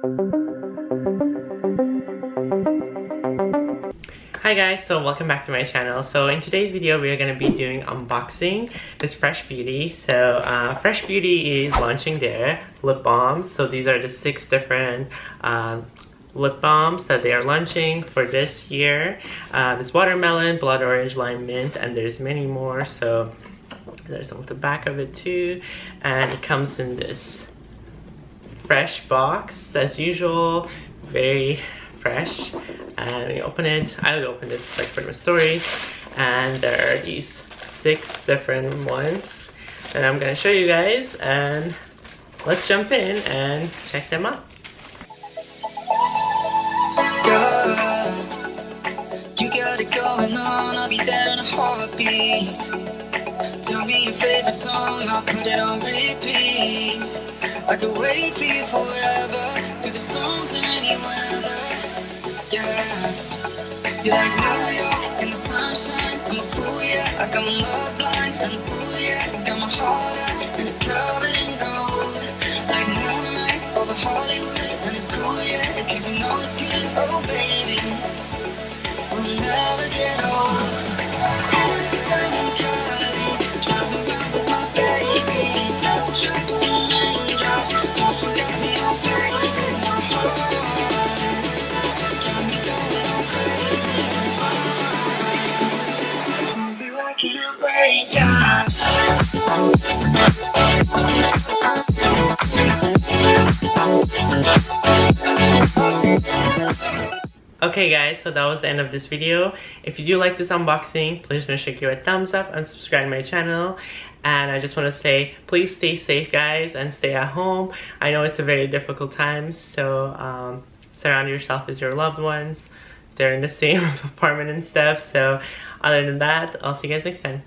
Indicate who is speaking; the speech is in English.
Speaker 1: Hi guys, so welcome back to my channel. So in today's video we are going to be doing unboxing this Fresh Beauty. So Fresh Beauty is launching their lip balms. So these are the 6 different lip balms that they are launching for this year. There's watermelon, blood orange, lime mint, and there's many more. So there's some at the back of it too, and it comes in this fresh box as usual, very fresh. And when you open it, I would open this like for my stories, and there are these 6 different ones that I'm gonna show you guys, and let's jump in and check them out.
Speaker 2: Girl, you got it going on, I'll be there in a heartbeat. Tell me your favorite song, I'll put it on repeat. I could wait for you forever, through the storms or any weather. Yeah, you're like New York in the sunshine. I'm a fool, yeah, I got my love blind. And ooh, yeah, I got my heart out, and it's covered in gold. Like moonlight over Hollywood, and it's cool, yeah, cause you know it's good. Oh baby, we'll never get old. Every time I'm calling, driving around with my baby. Double drops and raindrops, motion got me on fire in my heart.
Speaker 1: Okay guys, so that was the end of this video. If you do like this unboxing, please make sure to give it a thumbs up and subscribe to my channel. And I just want to say, please stay safe guys, and stay at home. I know it's a very difficult time, so surround yourself with your loved ones. They're in the same apartment and stuff. So other than that, I'll see you guys next time.